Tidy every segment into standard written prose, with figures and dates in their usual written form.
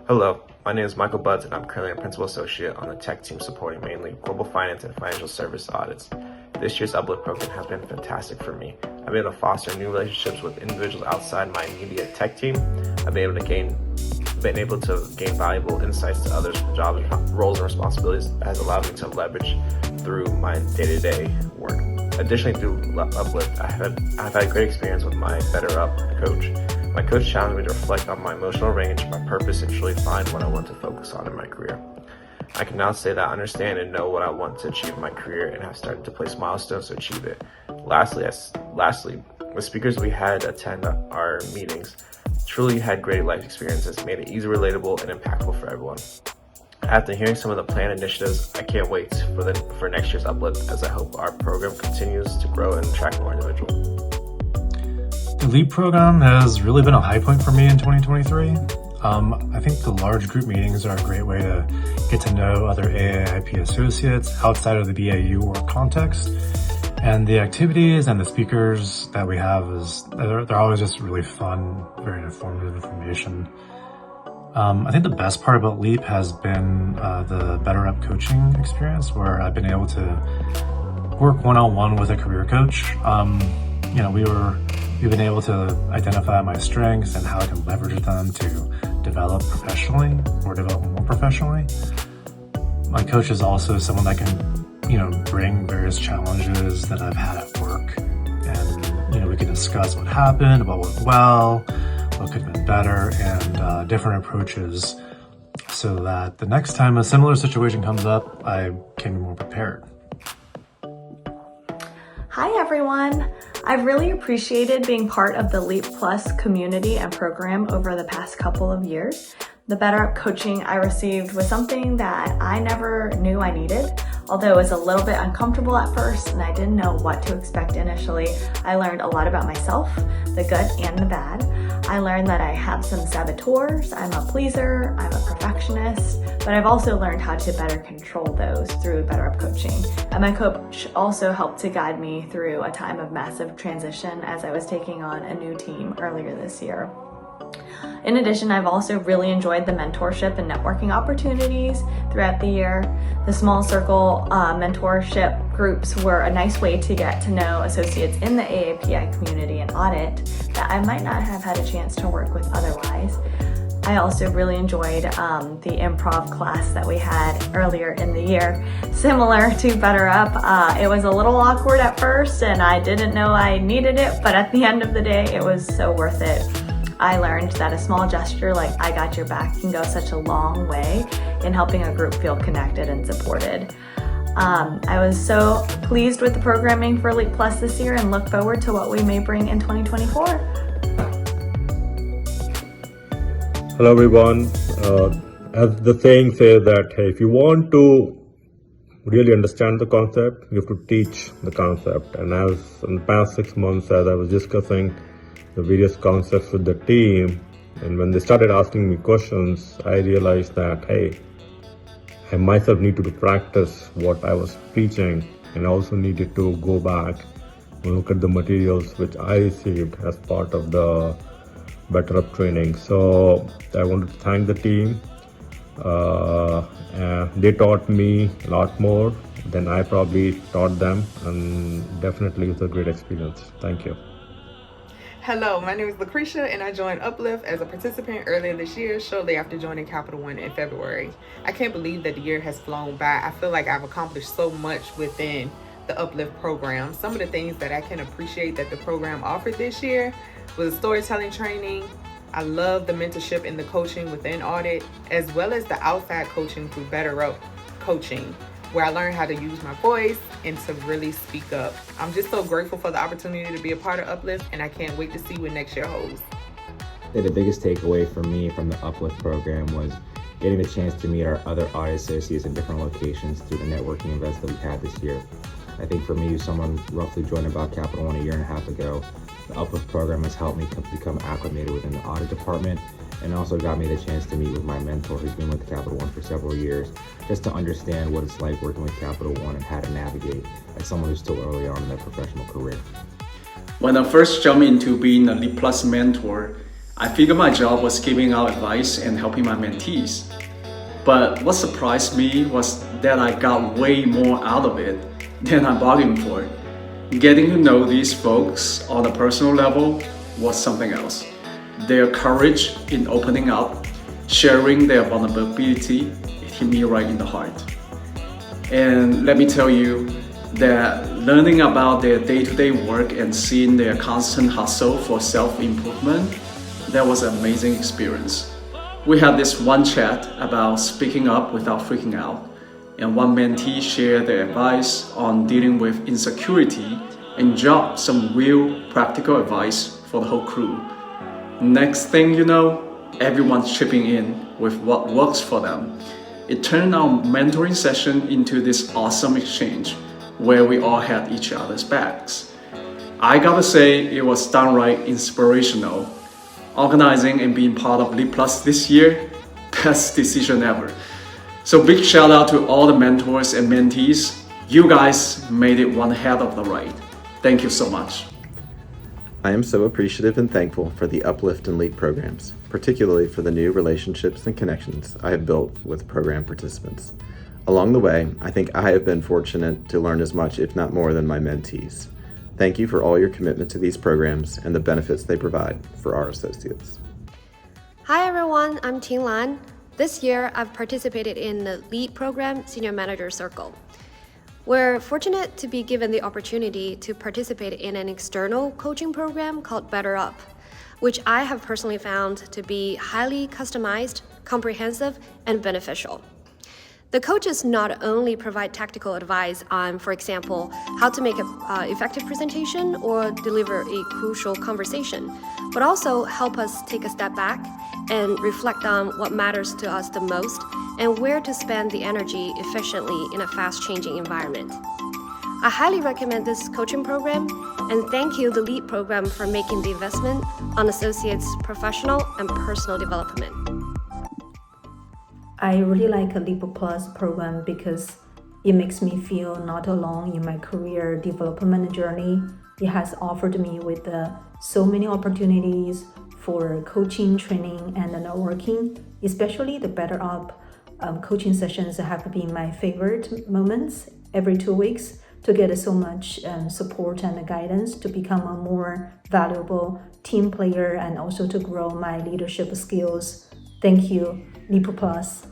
Hello, my name is Michael Buds and I'm currently a Principal Associate on the tech team supporting mainly global finance and financial service audits. This year's Uplift program has been fantastic for me. I've been able to foster new relationships with individuals outside my immediate tech team. I've been able to gain valuable insights to others' jobs, roles, and responsibilities that has allowed me to leverage through my day-to-day work. Additionally, through Uplift, I've had a great experience with my Better Up coach. My coach challenged me to reflect on my emotional range, my purpose, and truly find what I want to focus on in my career. I can now say that I understand and know what I want to achieve in my career and have started to place milestones to achieve it. Lastly, with speakers we had attend our meetings, truly had great life experiences, made it easy, relatable, and impactful for everyone. After hearing some of the planned initiatives, I can't wait for next year's Uplift, as I hope our program continues to grow and attract more individuals. The LEAP program has really been a high point for me in 2023. I think the large group meetings are a great way to get to know other AAIP associates outside of the BAU work context. And the activities and the speakers that we have they're always just really fun, very informative information. I think the best part about LEAP has been the Better Up coaching experience, where I've been able to work one-on-one with a career coach. We've been able to identify my strengths and how I can leverage them to develop professionally or develop more professionally. My coach is also someone that can, bring various challenges that I've had at work, and, we can discuss what happened, what went well, what could have been better, and different approaches, so that the next time a similar situation comes up, I can be more prepared. Hi everyone! I've really appreciated being part of the LEAP Plus community and program over the past couple of years. The Better Up coaching I received was something that I never knew I needed. Although it was a little bit uncomfortable at first and I didn't know what to expect initially, I learned a lot about myself, the good and the bad. I learned that I have some saboteurs, I'm a pleaser, I'm a perfectionist, but I've also learned how to better control those through Better Up coaching. And my coach also helped to guide me through a time of massive transition as I was taking on a new team earlier this year. In addition, I've also really enjoyed the mentorship and networking opportunities throughout the year. The small circle mentorship groups were a nice way to get to know associates in the AAPI community and audit that I might not have had a chance to work with otherwise. I also really enjoyed the improv class that we had earlier in the year. Similar to Better Up, it was a little awkward at first and I didn't know I needed it, but at the end of the day, it was so worth it. I learned that a small gesture like "I got your back" can go such a long way in helping a group feel connected and supported. I was so pleased with the programming for LEAP Plus this year and look forward to what we may bring in 2024. Hello everyone. As the saying says that, hey, if you want to really understand the concept, you have to teach the concept. And as in the past 6 months, as I was discussing the various concepts with the team, and when they started asking me questions, I realized that, hey, I myself needed to practice what I was preaching, and I also needed to go back and look at the materials which I received as part of the Better Up training. So I wanted to thank the team. They taught me a lot more than I probably taught them, and definitely it was a great experience. Thank you. Hello, my name is Lucretia and I joined Uplift as a participant earlier this year, shortly after joining Capital One in February. I can't believe that the year has flown by. I feel like I've accomplished so much within the Uplift program. Some of the things that I can appreciate that the program offered this year was storytelling training. I love the mentorship and the coaching within audit, as well as the outside coaching through Better Up coaching, where I learned how to use my voice and to really speak up. I'm just so grateful for the opportunity to be a part of Uplift, and I can't wait to see what next year holds. The biggest takeaway for me from the Uplift program was getting the chance to meet our other audit associates in different locations through the networking events that we had this year. I think for me, as someone roughly joined about Capital One a year and a half ago, the Uplift program has helped me become acclimated within the audit department, and also got me the chance to meet with my mentor who's been with Capital One for several years, just to understand what it's like working with Capital One and how to navigate as someone who's still early on in their professional career. When I first jumped into being a LEAP Plus mentor, I figured my job was giving out advice and helping my mentees. But what surprised me was that I got way more out of it than I bargained for. Getting to know these folks on a personal level was something else. Their courage in opening up, sharing their vulnerability, it hit me right in the heart. And let me tell you that learning about their day-to-day work and seeing their constant hustle for self-improvement, that was an amazing experience. We had this one chat about speaking up without freaking out, and one mentee shared their advice on dealing with insecurity and dropped some real practical advice for the whole crew. Next thing you know, everyone's chipping in with what works for them. It turned our mentoring session into this awesome exchange where we all had each other's backs. I gotta say, it was downright inspirational. Organizing and being part of Leap Plus this year, best decision ever. So big shout out to all the mentors and mentees. You guys made it one heck of the ride. Thank you so much. I am so appreciative and thankful for the Uplift and Leap programs, particularly for the new relationships and connections I have built with program participants. Along the way, I think I have been fortunate to learn as much, if not more, than my mentees. Thank you for all your commitment to these programs and the benefits they provide for our associates. Hi everyone, I'm Ting Lan. This year, I've participated in the LEAD program Senior Manager Circle. We're fortunate to be given the opportunity to participate in an external coaching program called Better Up, which I have personally found to be highly customized, comprehensive, and beneficial. The coaches not only provide tactical advice on, for example, how to make an effective presentation or deliver a crucial conversation, but also help us take a step back and reflect on what matters to us the most and where to spend the energy efficiently in a fast-changing environment. I highly recommend this coaching program, and thank you, the LEAD program, for making the investment on associates' professional and personal development. I really like a Leap Plus program because it makes me feel not alone in my career development journey. It has offered me with so many opportunities for coaching, training, and networking. Especially the Better Up coaching sessions have been my favorite moments every 2 weeks to get so much support and guidance to become a more valuable team player and also to grow my leadership skills. Thank you, Leap Plus.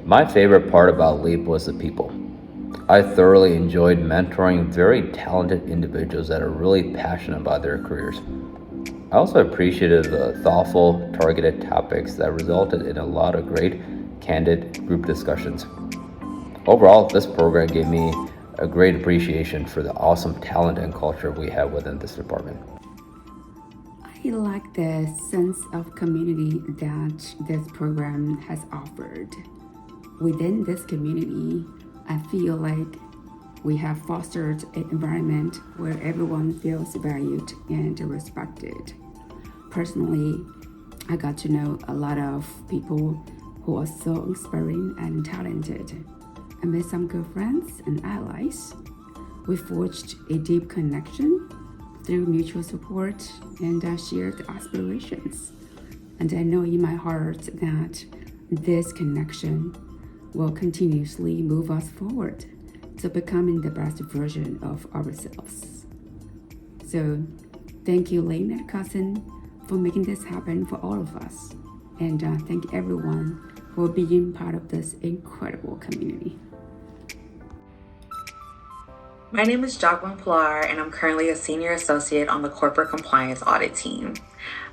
My favorite part about LEAP was the people. I thoroughly enjoyed mentoring very talented individuals that are really passionate about their careers. I also appreciated the thoughtful, targeted topics that resulted in a lot of great, candid group discussions. Overall, this program gave me a great appreciation for the awesome talent and culture we have within this department. I like the sense of community that this program has offered. Within this community, I feel like we have fostered an environment where everyone feels valued and respected. Personally, I got to know a lot of people who are so inspiring and talented. I met some good friends and allies. We forged a deep connection through mutual support and shared aspirations. And I know in my heart that this connection will continuously move us forward to becoming the best version of ourselves. So thank you, Lane and Cousin, for making this happen for all of us. And thank everyone for being part of this incredible community. My name is Jacqueline Pilar, and I'm currently a senior associate on the corporate compliance audit team.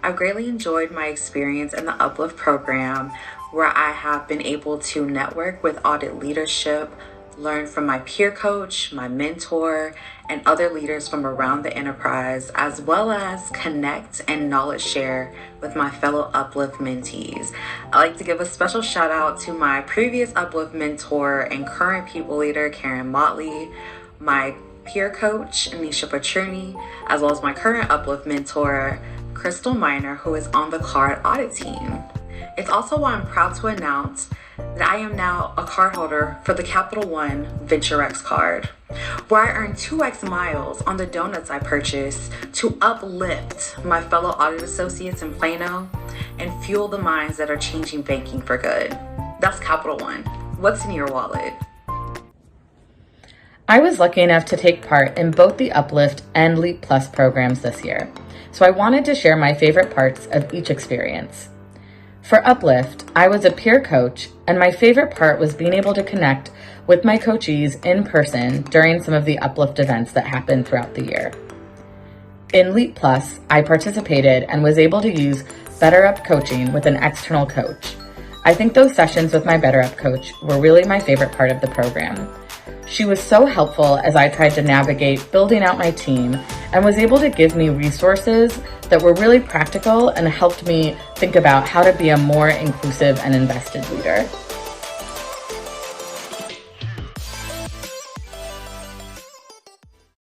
I've greatly enjoyed my experience in the Uplift program, where I have been able to network with audit leadership, learn from my peer coach, my mentor, and other leaders from around the enterprise, as well as connect and knowledge share with my fellow Uplift mentees. I'd like to give a special shout out to my previous Uplift mentor and current people leader, Karen Motley, my peer coach, Anisha Patruni, as well as my current Uplift mentor, Crystal Miner, who is on the CARD audit team. It's also why I'm proud to announce that I am now a cardholder for the Capital One VentureX card, where I earn 2x miles on the donuts I purchase to uplift my fellow audit associates in Plano and fuel the minds that are changing banking for good. That's Capital One. What's in your wallet? I was lucky enough to take part in both the Uplift and Leap Plus programs this year, so I wanted to share my favorite parts of each experience. For Uplift, I was a peer coach, and my favorite part was being able to connect with my coachees in person during some of the Uplift events that happened throughout the year. In Leap Plus, I participated and was able to use BetterUp coaching with an external coach. I think those sessions with my BetterUp coach were really my favorite part of the program. She was so helpful as I tried to navigate building out my team and was able to give me resources that were really practical and helped me think about how to be a more inclusive and invested leader.